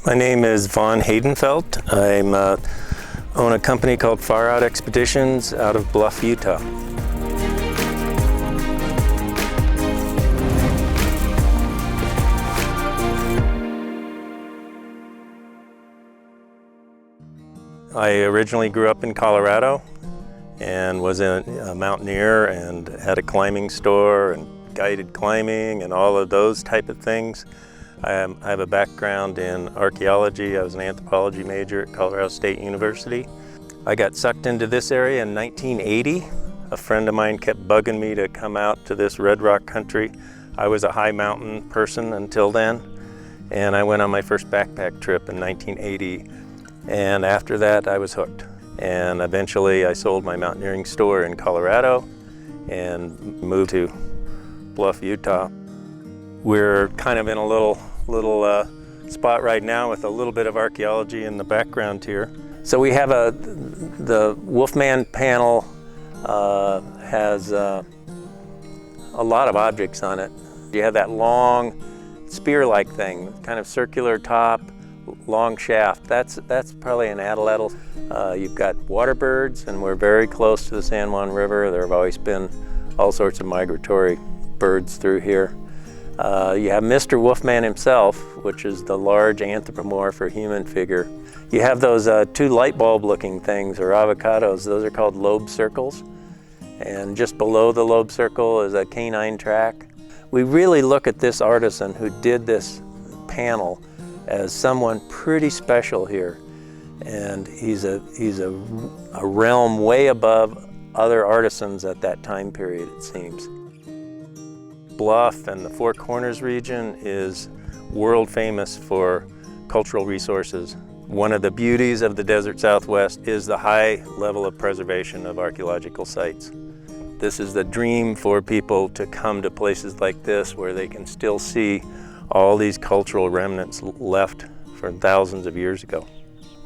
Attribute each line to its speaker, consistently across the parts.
Speaker 1: My name is Vaughn Hadenfeldt. I own a company called Far Out Expeditions out of Bluff, Utah. I originally grew up in Colorado and was a mountaineer and had a climbing store and guided climbing and all of those type of things. I have a background in archaeology. I was an anthropology major at Colorado State University. I got sucked into this area in 1980. A friend of mine kept bugging me to come out to this red rock country. I was a high mountain person until then, and I went on my first backpack trip in 1980. And after that, I was hooked. And eventually I sold my mountaineering store in Colorado and moved to Bluff, Utah. We're kind of in a little spot right now with a little bit of archaeology in the background here. So we have the Wolfman Panel has a lot of objects on it. You have that long spear-like thing, kind of circular top, long shaft. That's probably an atlatl. You've got water birds, and we're very close to the San Juan River. There have always been all sorts of migratory birds through here. You have Mr. Wolfman himself, which is the large anthropomorph or human figure. You have those two light bulb looking things, or avocados. Those are called lobe circles. And just below the lobe circle is a canine track. We really look at this artisan who did this panel as someone pretty special here. And he's a realm way above other artisans at that time period, it seems. Bluff and the Four Corners region is world famous for cultural resources. One of the beauties of the Desert Southwest is the high level of preservation of archaeological sites. This is the dream for people to come to places like this where they can still see all these cultural remnants left from thousands of years ago.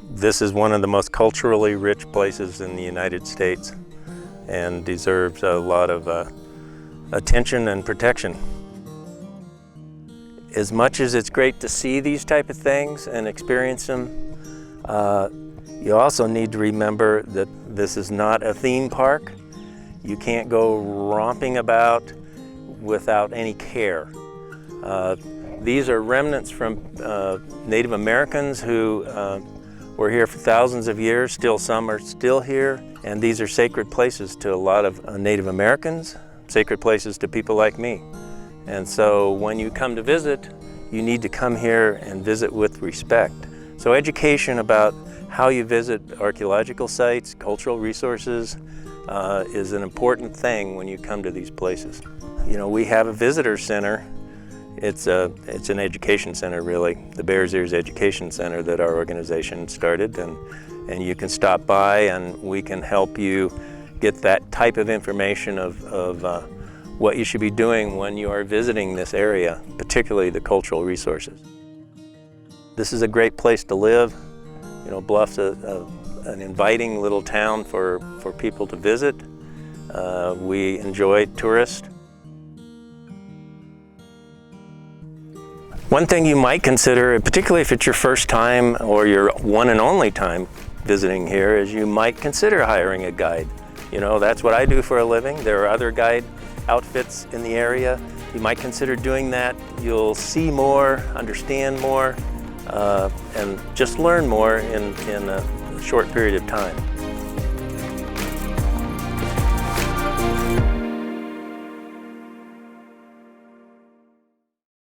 Speaker 1: This is one of the most culturally rich places in the United States and deserves a lot of attention and protection. As much as it's great to see these type of things and experience them, you also need to remember that this is not a theme park. You can't go romping about without any care. These are remnants from Native Americans who were here for thousands of years. Still, some are still here, and these are sacred places to a lot of Native Americans, sacred places to people like me. And so when you come to visit, you need to come here and visit with respect. So education about how you visit archaeological sites, cultural resources, is an important thing when you come to these places. You know, we have a visitor center. It's an education center, really, the Bears Ears Education Center that our organization started, and you can stop by and we can help you get that type of information of what you should be doing when you are visiting this area, particularly the cultural resources. This is a great place to live. You know, Bluff's an inviting little town for people to visit. We enjoy tourists. One thing you might consider, particularly if it's your first time or your one and only time visiting here, is you might consider hiring a guide. You know, that's what I do for a living. There are other guide outfits in the area. You might consider doing that. You'll see more, understand more, and just learn more in a short period of time.